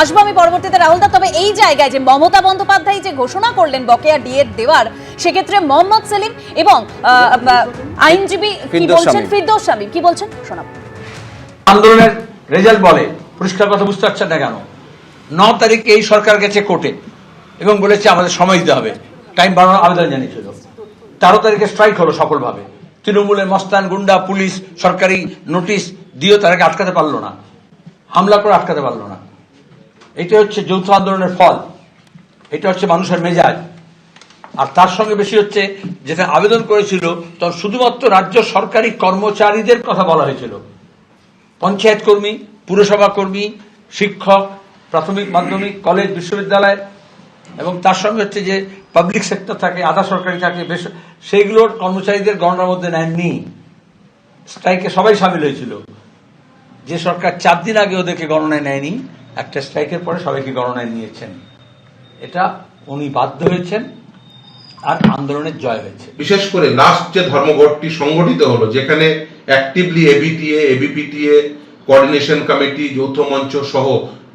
আসবো আমি পরবর্তীতে রাহুল দা। তবে এই জায়গায় যে মমতা বন্দ্যোপাধ্যায় যে ঘোষণা করলেন বকেয়া ডিএ দেওয়ার, সেক্ষেত্রে মোহাম্মদ সেলিম এবং আইনজীবী কি বলছেন, ফিরদৌস শামীম কি বলছেন শোনাবো। আন্দোলনের রেজাল্ট বলে, পরিষ্কার কথা বুঝতে পারছেন না কেন, 9 তারিখে এই সরকার গেছে কোর্টে এবং বলেছে আমাদের সময় দিতে হবে, টাইম বাড়ানোর আবেদন জানিয়েছিল। 13 তারিখে স্ট্রাইক হলো সফলভাবে। তৃণমূলের মস্তান গুন্ডা পুলিশ সরকারি নোটিশ দিয়েও তারাকে আটকাতে পারলো না, হামলা করে আটকাতে পারলো না। এটা হচ্ছে যৌথ আন্দোলনের ফল, এটা হচ্ছে মানুষের মেজাজ। আর তার সঙ্গে বেশি হচ্ছে যেটা আবেদন করেছিল তখন শুধুমাত্র রাজ্য সরকারি কর্মচারীদের কথা বলা হয়েছিল, পঞ্চায়েত কর্মী, পুরসভা কর্মী, শিক্ষক, প্রাথমিক মাধ্যমিক কলেজ বিশ্ববিদ্যালয়, এবং তার সঙ্গে হচ্ছে যে পাবলিক সেক্টর থাকে, আধা সরকারি থাকে, সেইগুলোর কর্মচারীদের গণনার মধ্যে নেননি। স্ট্রাইকে সবাই সামিল হয়েছিল। যে সরকার 4 দিন আগে ওদেরকে গণনায় নেয়নি, একটা স্ট্রাইকের পরে সবাইকে গণনায় নিয়েছেন। এটা উনি বাধ্য হয়েছেন, আর আন্দোলনের জয় হয়েছে। বিশেষ করে লাস্ট যে ধর্মঘটটি সংগঠিত হলো, যেখানে অ্যাক্টিভলি এবিটিএ, এবিপিটিএ, কোঅর্ডিনেশন কমিটি, যৌথ মঞ্চ সহ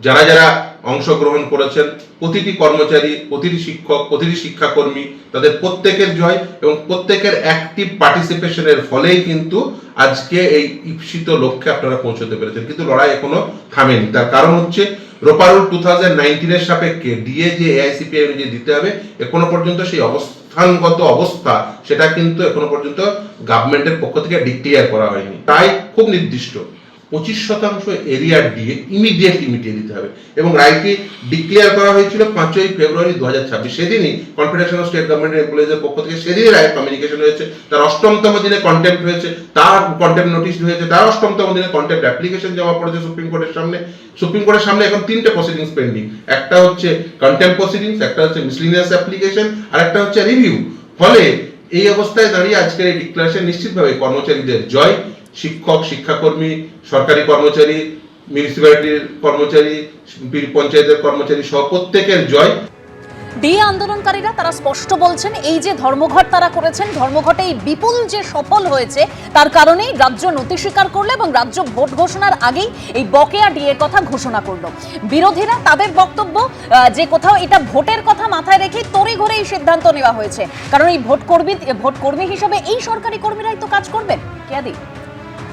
যারা যারা অংশগ্রহণ করেছেন, প্রতিটি কর্মচারী, প্রতিটি শিক্ষক, প্রতিটি শিক্ষাকর্মী, তাদের প্রত্যেকের জয় এবং প্রত্যেকের অ্যাক্টিভ পার্টিসিপেশনের ফলেই কিন্তু আজকে এই ঈপ্সিত লক্ষ্যে আপনারা পৌঁছতে পেরেছেন। কিন্তু লড়াই এখনো থামেনি। তার কারণ হচ্ছে রোপারুল 2019-এর সাপেক্ষে ডিএ যে এআইসিপিআই অনুযায়ী দিতে হবে, এখনো পর্যন্ত সেই অবস্থানগত অবস্থা সেটা কিন্তু এখনো পর্যন্ত গভর্নমেন্টের পক্ষ থেকে ডিক্লেয়ার করা হয়নি। তাই খুব নির্দিষ্ট 25% এরিয়ার ডিএ ইমিডিয়েট দিতে হবে এবং রায়টি ডিক্লেয়ার করা হয়েছিল 5ই ফেব্রুয়ারি 2026। সেদিনই কনফেডারেশন অফ স্টেট গভর্নমেন্ট এমপ্লয়িজের পক্ষ থেকে সেদিনই রায় কমিউনিকেশন হয়েছে। তার 8তম দিনে কন্টেম্প্ট হয়েছে, তার কন্টেম্প্ট নোটিশ হয়েছে, তার 8তম দিনে কন্টেম্প্ট অ্যাপ্লিকেশন জমা পড়েছে সুপ্রিম কোর্টের সামনে। সুপ্রিম কোর্টের সামনে এখন 3টে প্রসিডিংস পেন্ডিং, একটা হচ্ছে কন্টেম্প্ট প্রসিডিংস, একটা হচ্ছে মিসলিনিয়াস অ্যাপ্লিকেশন, আর একটা হচ্ছে রিভিউ। ফলে এই অবস্থায় দাঁড়িয়ে আজকের এই ডিক্লারেশন নিশ্চিতভাবে কর্মচারীদের জয়। শিক্ষক, শিক্ষাকর্মী, সরকারি কর্মচারী, মিউনিসিপ্যালিটির কর্মচারী, পঞ্চায়েতের কর্মচারী সহ প্রত্যেকের জয়। ডিএ আন্দোলনকারীরা তারা স্পষ্ট বলছেন, এই যে ধর্মঘট তারা করেছেন, ধর্মঘটে এই বিপুল যে সফল হয়েছে তার কারণেই রাজ্য নতি স্বীকার করলো এবং রাজ্য ভোট ঘোষণার আগেই এই বকেয়া ডিএর কথা ঘোষণা করলো। বিরোধীরা তাদের বক্তব্য যে কোথাও এটা ভোটের কথা মাথায় রেখে তড়িঘড়ি এই সিদ্ধান্ত নেওয়া হয়েছে, কারণ এই ভোট কর্মী হিসেবে এই সরকারি কর্মীরাই তো কাজ করবেন। কেয়াদি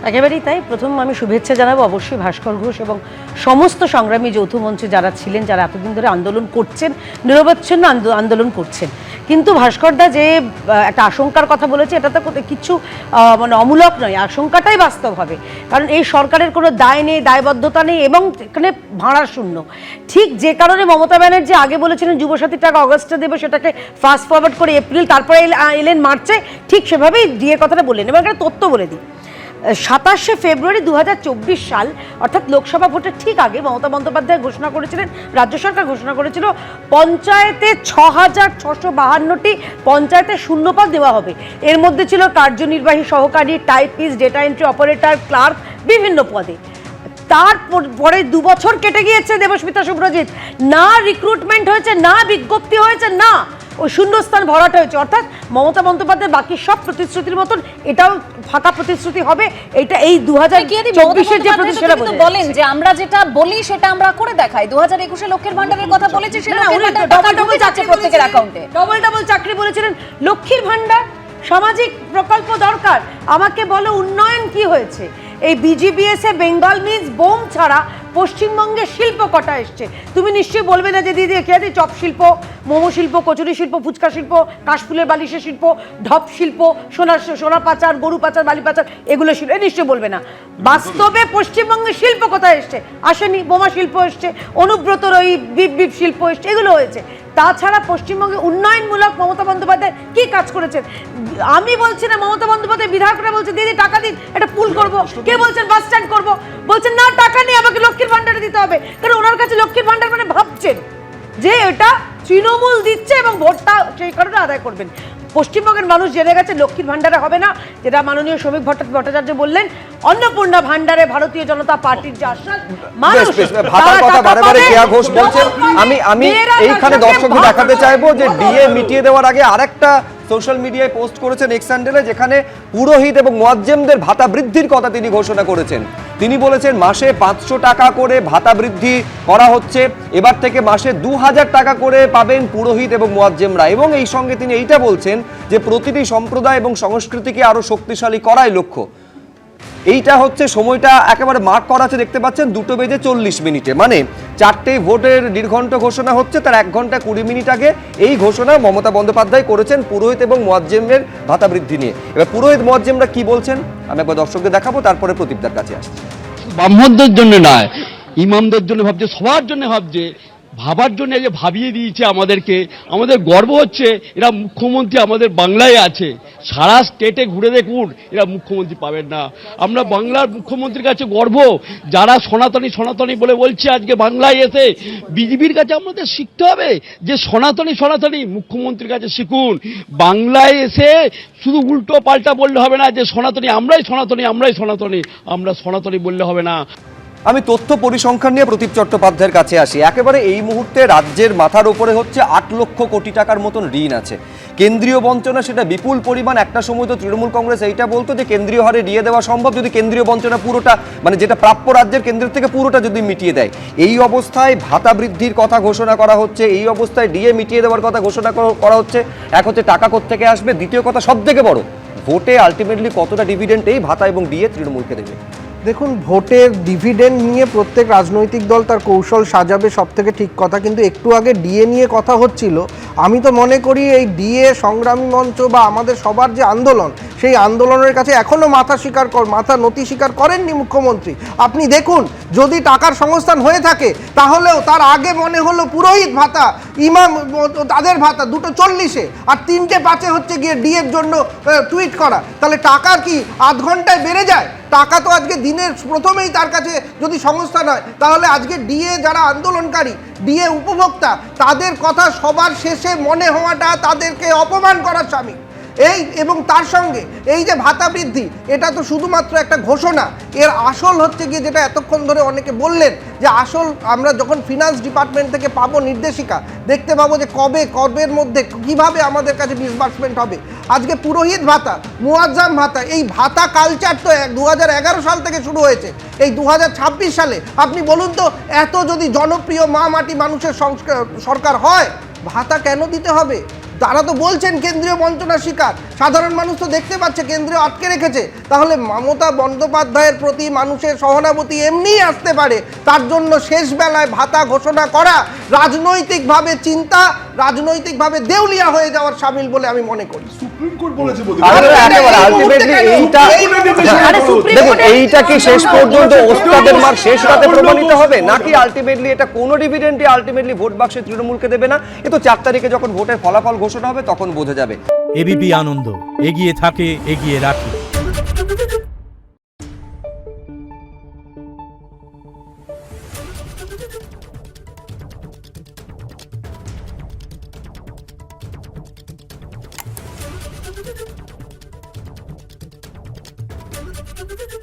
একেবারেই তাই। প্রথম আমি শুভেচ্ছা জানাবো অবশ্যই ভাস্কর ঘোষ এবং সমস্ত সংগ্রামী যৌথ মঞ্চে যারা ছিলেন, যারা এতদিন ধরে আন্দোলন করছেন, নিরবচ্ছিন্ন আন্দোলন করছেন। কিন্তু ভাস্করদা যে একটা আশঙ্কার কথা বলেছে, এটা তো কিছু মানে অমূলক নয়, আশঙ্কাটাই বাস্তব হবে। কারণ এই সরকারের কোনো দায় নেই, দায়বদ্ধতা নেই এবং এখানে ভাড়া শূন্য। ঠিক যে কারণে মমতা ব্যানার্জি আগে বলেছিলেন যুবসাথী টাকা অগস্টে দেবে, সেটাকে ফাস্ট ফরওয়ার্ড করে এপ্রিল, তারপরে এলেন মার্চে, ঠিক সেভাবেই ডিএ কথাটা বললেন। এবং একটা তথ্য বলে দিই, 27শে ফেব্রুয়ারি 2024 সাল অর্থাৎ লোকসভা ভোটের ঠিক আগে মমতা বন্দ্যোপাধ্যায় ঘোষণা করেছিলেন, রাজ্য সরকার ঘোষণা করেছিল পঞ্চায়েতে 6652টি পঞ্চায়েতে শূন্যপদ দেওয়া হবে। এর মধ্যে ছিল কার্যনির্বাহী সহকারী, typist, data entry operator, clerk, বিভিন্ন পদে। তারপরে 2 বছর কেটে গিয়েছে দেবস্মিতা শুভ্রজিৎ, না রিক্রুটমেন্ট হয়েছে, না বিজ্ঞপ্তি হয়েছে, না ওই শূন্যস্থান ভরাট হয়েছে। অর্থাৎ মমতা বন্দ্যোপাধ্যায় বাকি সব প্রতিশ্রুতির মতন এটাও ফাঁকা প্রতিশ্রুতি হবে। এটা এই 2024-এর যে প্রতিশ্রুতি বলেন যে আমরা যেটা বলি সেটা আমরা করে দেখাই। 2021-এ লক্ষ্মীর ভান্ডারের কথা বলেছে, সেটা ডবল চাকরি প্রত্যেকের অ্যাকাউন্টে, ডবল চাকরি বলেছিলেন। লক্ষ্মীর ভান্ডার, সামাজিক প্রকল্প দরকার, আমাকে বলো উন্নয়ন কি হয়েছে? এই বিজিবিএসএ বেঙ্গল মিন্স বোম ছাড়া পশ্চিমবঙ্গে শিল্প কটা এসছে? তুমি নিশ্চয়ই বলবে না যে দিদি খেয়াদি চপ শিল্প, মোমো শিল্প, কচুরি শিল্প, ফুচকা শিল্প, কাশফুলের বালিশের শিল্প, ঢপ শিল্প, সোনা পাচার, গরু পাচার, বালি পাচার, এগুলো শিল্প, নিশ্চয়ই বলবে না। বাস্তবে পশ্চিমবঙ্গে শিল্প কোথায় এসছে? আসেনি। বোমা শিল্প এসছে, অনুব্রতর ওই বিপ শিল্প এসছে, এগুলো হয়েছে। তাছাড়া পশ্চিমবঙ্গে উন্নয়নমূলক মমতা বন্দ্যোপাধ্যায় কি কাজ করেছেন? আমি বলছি না, মমতা বন্দ্যোপাধ্যায় বিধায়করা বলছে দিদি টাকা দিন, একটা পুল করবো, কে বলছেন বাস স্ট্যান্ড করবো, বলছেন না টাকা নেই, আমাকে লক্ষ্মীর ভান্ডারে দিতে হবে। কারণ ওনার কাছে লক্ষ্মীর ভান্ডার মানে ভাবছেন যে এটা তৃণমূল দিচ্ছে এবং ভোটটা সেই কারণে আদায় করবেন। পশ্চিমবঙ্গের মানুষ জেনে গেছে লক্ষ্মীর ভান্ডারে হবে না, যেটা মাননীয় শ্রমিক ভট্টাচার্য বললেন, অন্নপূর্ণা ভান্ডারে ভারতীয় জনতা পার্টির যে আশ্বাস, আমি এইখানে দর্শকদের দেখাতে চাইবো যে ডিএ মিটিয়ে দেওয়ার আগে আরেকটা সোশ্যাল মিডিয়ায় পোস্ট করেছেন এক্স হ্যান্ডেলে, যেখানে পুরোহিত এবং মুয়াজ্জেমদের ভাতা বৃদ্ধির কথা তিনি ঘোষণা করেছেন। তিনি বলেছেন মাসে 500 টাকা করে ভাতা বৃদ্ধি করা হচ্ছে, এবার থেকে মাসে 2000 টাকা করে পাবেন পুরোহিত এবং মুয়াজ্জেমরা। এবং এই সঙ্গে তিনি এইটা বলছেন যে প্রতিটি সম্প্রদায় এবং সংস্কৃতিকে আরো শক্তিশালী করাই লক্ষ্য। এইটা হচ্ছে সময়টা একেবারে মার্ক করা আছে, দেখতে পাচ্ছেন 2:40 মানে 4টেই ভোটের নির্ঘণ্ট ঘোষণা হচ্ছে, তার 1 ঘন্টা 20 মিনিট আগে এই ঘোষণা মমতা বন্দ্যোপাধ্যায় করেছেন পুরোহিত এবং মুয়াজ্জেমের ভাতা বৃদ্ধি নিয়ে। এবার পুরোহিত মুয়াজ্জেমরা কি বলছেন আমি একবার দর্শকদের দেখাবো, তারপরে প্রদীপদার কাছে আসছি। ব্রাহ্মণদের জন্য নয়, ইমামদের জন্য ভাবছে, সবার জন্য ভাবছে, ভাবার জন্য যে ভাবিয়ে দিয়েছে আমাদেরকে। আমাদের গর্ব হচ্ছে এরা মুখ্যমন্ত্রী আমাদের বাংলায় আছে। সারা স্টেটে ঘুরে দেখুন, এরা মুখ্যমন্ত্রী পাবেন না। আমরা বাংলার মুখ্যমন্ত্রীর কাছে গর্ব, যারা সনাতনী সনাতনী বলে বলছে আজকে বাংলায় এসে। বিজেপির কাছে আমাদের শিখতে হবে যে সনাতনী সনাতনী, মুখ্যমন্ত্রীর কাছে শিখুন। বাংলায় এসে শুধু উল্টো পাল্টা বললে হবে না যে সনাতনী, আমরাই সনাতনী আমরাই সনাতনী, আমরা সনাতনী বললে হবে না। আমি তথ্য পরিসংখ্যান নিয়ে প্রদীপ চট্টোপাধ্যায়ের কাছে আসি। একেবারে এই মুহূর্তে রাজ্যের মাথার উপরে হচ্ছে 8 লক্ষ কোটি টাকার মতন ঋণ আছে। কেন্দ্রীয় বঞ্চনা সেটা বিপুল পরিমাণ। একটা সময় তো তৃণমূল কংগ্রেস এইটা বলতো যে কেন্দ্রীয় হারে দিয়ে দেওয়া সম্ভব যদি কেন্দ্রীয় বঞ্চনা পুরোটা, মানে যেটা প্রাপ্য রাজ্যের কেন্দ্রের থেকে পুরোটা যদি মিটিয়ে দেয়। এই অবস্থায় ভাতা বৃদ্ধির কথা ঘোষণা করা হচ্ছে, এই অবস্থায় ডিএ মিটিয়ে দেওয়ার কথা ঘোষণা করা হচ্ছে। এক হচ্ছে টাকা কোত্থেকে আসবে, দ্বিতীয় কথা সব থেকে বড়, ভোটে আলটিমেটলি কতটা ডিভিডেন্ড এই ভাতা এবং ডিএ তৃণমূলকে দেবে। দেখুন, ভোটের ডিভিডেন্ড নিয়ে প্রত্যেক রাজনৈতিক দল তার কৌশল সাজাবে, সব থেকে ঠিক কথা। কিন্তু একটু আগে ডিএ নিয়ে কথা হচ্ছিল, আমি তো মনে করি এই ডিএ সংগ্রামী মঞ্চ বা আমাদের সবার যে আন্দোলন, সেই আন্দোলনের কাছে এখনও মাথা নতি স্বীকার করেননি মুখ্যমন্ত্রী। আপনি দেখুন, যদি টাকার সংস্থান হয়ে থাকে তাহলেও তার আগে মনে হলো পুরোহিত ভাতা, ইমাম তাদের ভাতা 2:40 আর 3:05 হচ্ছে গিয়ে ডিএর জন্য টুইট করা। তাহলে টাকা কি আধ ঘন্টায় বেড়ে যায়? টাকা তো আজকে দিনের প্রথমেই তার কাছে যদি সংস্থান হয়, তাহলে আজকে ডিএ যারা আন্দোলনকারী, ডিএ উপভোক্তা, তাদের কথা সবার শেষে মনে হওয়াটা তাদেরকে অপমান করার সামিল। এবং তার সঙ্গে এই যে ভাতা বৃদ্ধি, এটা তো শুধুমাত্র একটা ঘোষণা। এর আসল হচ্ছে গিয়ে যেটা এতক্ষণ ধরে অনেকে বললেন, যে আসল আমরা যখন ফিনান্স ডিপার্টমেন্ট থেকে পাবো নির্দেশিকা, দেখতে পাবো যে কবের মধ্যে কিভাবে আমাদের কাছে ডিসবার্সমেন্ট হবে। আজকে পুরোহিত ভাতা, মুয়াজ্জাম ভাতা, এই ভাতা কালচার তো 2011 সাল থেকে শুরু হয়েছে। এই 2026 সালে আপনি বলুন তো, এত যদি জনপ্রিয় মা মাটি মানুষের সরকার হয়, ভাতা কেন দিতে হবে? তারা তো বলছেন কেন্দ্রীয় বঞ্চনার শিকার, সাধারণ মানুষ তো দেখতে পাচ্ছে কেন্দ্রীয় আটকে রেখেছে। তাহলে মমতা বন্দ্যোপাধ্যায়ের প্রতি মানুষের সহানুভূতি এমনিই আসতে পারে, তার জন্য শেষ বেলায় ভাতা ঘোষণা করা রাজনৈতিকভাবে চিন্তা, রাজনৈতিকভাবে দেউলিয়া হয়ে যাওয়ার সামিল বলে আমি মনে করি। এইটা কি শেষ পর্যন্ত ওস্তাদের মার শেষ রাতে প্রমাণিত হবে, নাকি আলটিমেটলি এটা কোনো ডিভিডেন্ডই আলটিমেটলি ভোট বাক্সে তৃণমূলকে দেবে না? এ তো 4 তারিখে যখন ভোটের ফলাফল ঘোষণা হবে তখন বোঝা যাবে। এবিপি আনন্দ, এগিয়ে থাকে, এগিয়ে রাখে। Thank you.